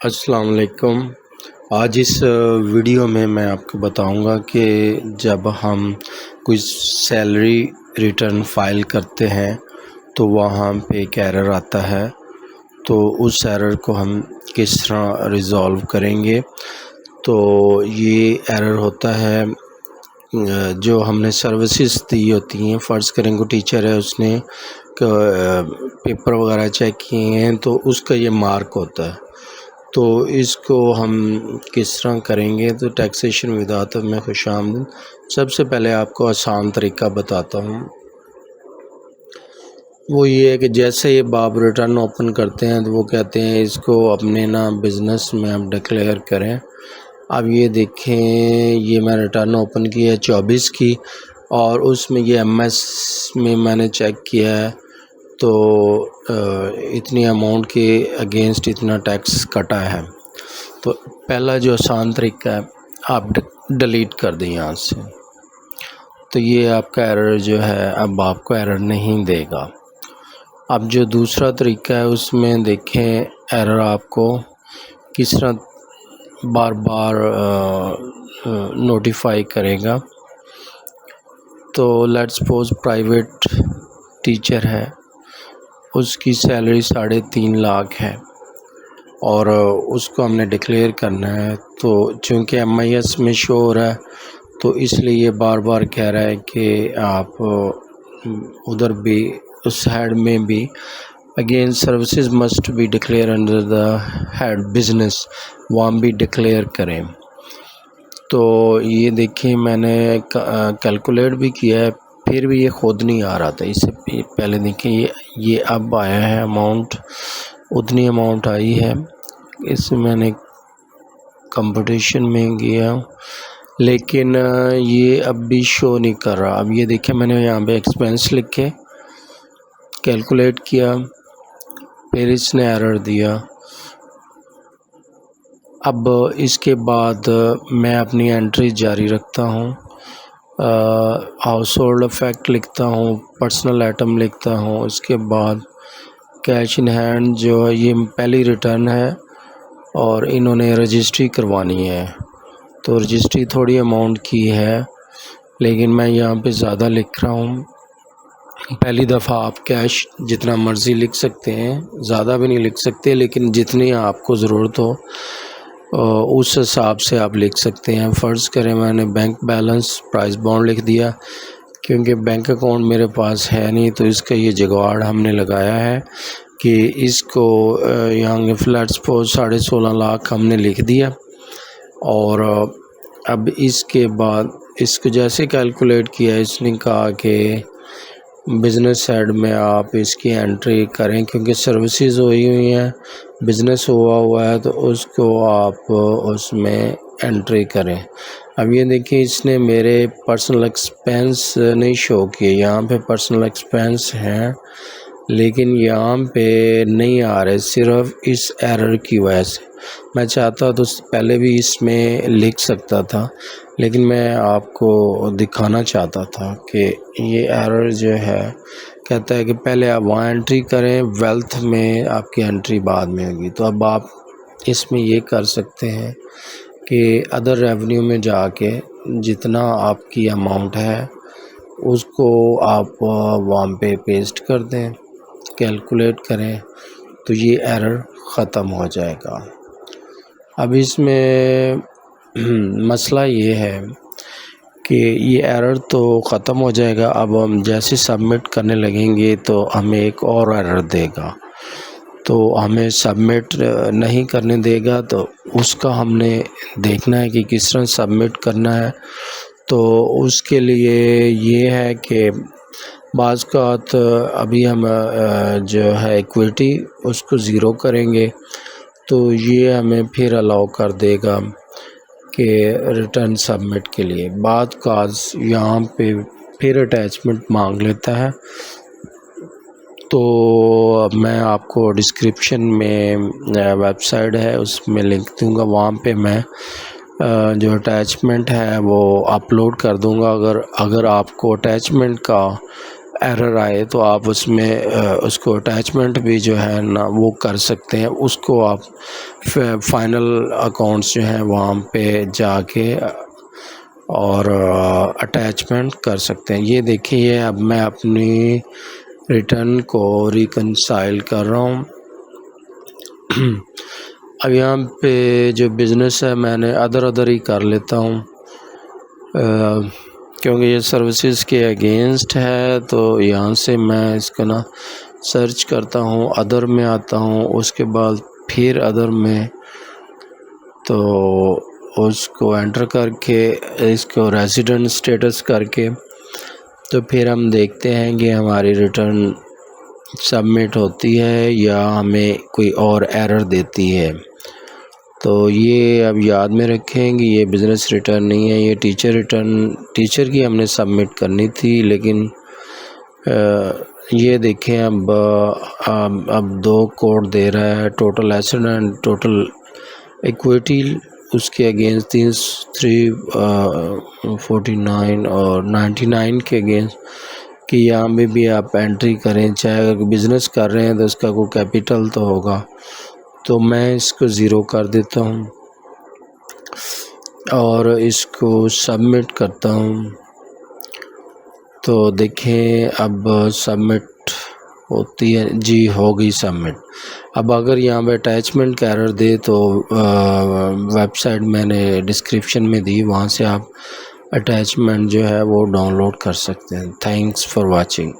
السلام علیکم۔ آج اس ویڈیو میں آپ کو بتاؤں گا کہ جب ہم کوئی سیلری ریٹرن فائل کرتے ہیں تو وہاں پہ ایک ایرر آتا ہے، تو اس ایرر کو ہم کس طرح ریزالو کریں گے۔ تو یہ ایرر ہوتا ہے جو ہم نے سروسز دی ہوتی ہیں، فرض کریں کو ٹیچر ہے، اس نے پیپر وغیرہ چیک کیے ہیں تو اس کا یہ مارک ہوتا ہے۔ تو اس کو ہم کس طرح کریں گے؟ تو ٹیکسیشن وداعت میں خوش آمدید۔ سب سے پہلے آپ کو آسان طریقہ بتاتا ہوں، وہ یہ ہے کہ جیسے یہ باب ریٹرن اوپن کرتے ہیں تو وہ کہتے ہیں اس کو اپنے بزنس میں آپ ڈکلیئر کریں۔ اب یہ دیکھیں، یہ میں ریٹرن اوپن کی ہے 24 کی، اور اس میں یہ ایم ایس میں میں نے چیک کیا ہے تو اتنی اماؤنٹ کے اگینسٹ اتنا ٹیکس کٹا ہے۔ تو پہلا جو آسان طریقہ ہے، آپ ڈیلیٹ کر دیں یہاں سے، تو یہ آپ کا ایرر جو ہے اب آپ کو ایرر نہیں دے گا۔ اب جو دوسرا طریقہ ہے اس میں دیکھیں ایرر آپ کو کس طرح بار بار نوٹیفائی کرے گا۔ تو لیٹ سپوز پرائیویٹ ٹیچر ہے، اس کی سیلری 3.5 لاکھ ہے اور اس کو ہم نے ڈکلیئر کرنا ہے، تو چونکہ ایم آئی ایس میں شو ہو رہا ہے تو اس لیے یہ بار بار کہہ رہا ہے کہ آپ ادھر بھی اس ہیڈ میں بھی again services must be declare under the head business, وہاں بھی ڈکلیئر کریں۔ تو یہ دیکھیں میں نے کیلکولیٹ بھی کیا ہے، پھر بھی یہ خود نہیں آ رہا تھا۔ اس سے پہلے دیکھیں یہ اب آیا ہے، اماؤنٹ اتنی اماؤنٹ آئی ہے۔ اس میں نے کمپٹیشن میں گیا لیکن یہ اب بھی شو نہیں کر رہا۔ اب یہ دیکھیں میں نے یہاں پہ ایکسپینس لکھے، کیلکولیٹ کیا، پھر اس نے ایرر دیا۔ اب اس کے بعد میں اپنی انٹری جاری رکھتا ہوں، ہاؤس ہولڈ افیکٹ لکھتا ہوں، پرسنل آئٹم لکھتا ہوں، اس کے بعد کیش ان ہینڈ جو ہے یہ پہلی ریٹرن ہے اور انہوں نے رجسٹری کروانی ہے، تو رجسٹری تھوڑی اماؤنٹ کی ہے لیکن میں یہاں پہ زیادہ لکھ رہا ہوں۔ پہلی دفعہ آپ کیش جتنا مرضی لکھ سکتے ہیں، زیادہ بھی نہیں لکھ سکتے، لیکن جتنی آپ کو ضرورت ہو اس حساب سے آپ لکھ سکتے ہیں۔ فرض کریں میں نے بینک بیلنس پرائز بانڈ لکھ دیا، کیونکہ بینک اکاؤنٹ میرے پاس ہے نہیں تو اس کا یہ جگاڑ ہم نے لگایا ہے کہ اس کو یہاں فلیٹ سپوز 16.5 لاکھ ہم نے لکھ دیا، اور اب اس کے بعد اس کو جیسے کیلکولیٹ کیا، اس نے کہا کہ بزنس سائڈ میں آپ اس کی انٹری کریں، کیونکہ سروسز ہوئی ہیں، بزنس ہوا ہے تو اس کو آپ اس میں انٹری کریں۔ اب یہ دیکھیں اس نے میرے پرسنل ایکسپینس نہیں شو کیے، یہاں پہ پرسنل ایکسپینس ہیں لیکن یہاں پہ نہیں آ رہے، صرف اس ایرر کی وجہ سے۔ میں چاہتا تو پہلے بھی اس میں لکھ سکتا تھا، لیکن میں آپ کو دکھانا چاہتا تھا کہ یہ ایرر جو ہے کہتا ہے کہ پہلے آپ وہاں انٹری کریں، ویلتھ میں آپ کی انٹری بعد میں ہوگی۔ تو اب آپ اس میں یہ کر سکتے ہیں کہ ادر ریونیو میں جا کے جتنا آپ کی اماؤنٹ ہے اس کو آپ وہاں پہ پیسٹ کر دیں، کیلکولیٹ کریں، تو یہ ایرر ختم ہو جائے گا۔ اب اس میں مسئلہ یہ ہے کہ یہ ایرر تو ختم ہو جائے گا، اب ہم جیسے سبمٹ کرنے لگیں گے تو ہمیں ایک اور ایرر دے گا، تو ہمیں سبمٹ نہیں کرنے دے گا، تو اس کا ہم نے دیکھنا ہے کہ کس طرح سبمٹ کرنا ہے۔ تو اس کے لیے یہ ہے کہ بعض کا ابھی ہم جو ہے ایکویٹی اس کو 0 کریں گے تو یہ ہمیں پھر الاؤ کر دے گا کہ ریٹرن سبمٹ کے لیے۔ بعد کاز یہاں پہ پھر اٹیچمنٹ مانگ لیتا ہے، تو میں آپ کو ڈسکرپشن میں ویب سائٹ ہے اس میں لنک دوں گا، وہاں پہ میں جو اٹیچمنٹ ہے وہ اپلوڈ کر دوں گا۔ اگر آپ کو اٹیچمنٹ کا ایرر آئے تو آپ اس میں اس کو اٹیچمنٹ بھی جو ہے نا وہ کر سکتے ہیں، اس کو آپ فائنل اکاؤنٹس جو ہیں وہاں پہ جا کے اور اٹیچمنٹ کر سکتے ہیں۔ یہ دیکھیے اب میں اپنی ریٹرن کو ریکنسائل کر رہا ہوں۔ اب یہاں پہ جو بزنس ہے میں نے ادر ہی کر لیتا ہوں کیونکہ یہ سروسز کے اگینسٹ ہے، تو یہاں سے میں اس کا نا سرچ کرتا ہوں، ادر میں آتا ہوں، اس کے بعد پھر ادر میں تو اس کو انٹر کر کے اس کو ریزیڈنٹ سٹیٹس کر کے تو پھر ہم دیکھتے ہیں کہ ہماری ریٹرن سبمٹ ہوتی ہے یا ہمیں کوئی اور ایرر دیتی ہے۔ تو یہ اب یاد میں رکھیں کہ یہ بزنس ریٹرن نہیں ہے، یہ ٹیچر ریٹرن ٹیچر کی ہم نے سبمٹ کرنی تھی، لیکن یہ دیکھیں اب 2 کوڈ دے رہا ہے، total asset and total equity اس کے اگینسٹ 349 اور 99 کے اگینسٹ کہ یہاں میں بھی آپ انٹری کریں، چاہے اگر بزنس کر رہے ہیں تو اس کا کوئی کیپیٹل تو ہوگا، تو میں اس کو 0 کر دیتا ہوں اور اس کو سبمٹ کرتا ہوں۔ تو دیکھیں اب سبمٹ ہوتی ہے، جی ہو گئی سبمٹ۔ اب اگر یہاں پہ اٹیچمنٹ کا ایرر دے تو ویب سائٹ میں نے ڈسکرپشن میں دی، وہاں سے آپ اٹیچمنٹ جو ہے وہ ڈاؤن لوڈ کر سکتے ہیں۔ Thanks for watching.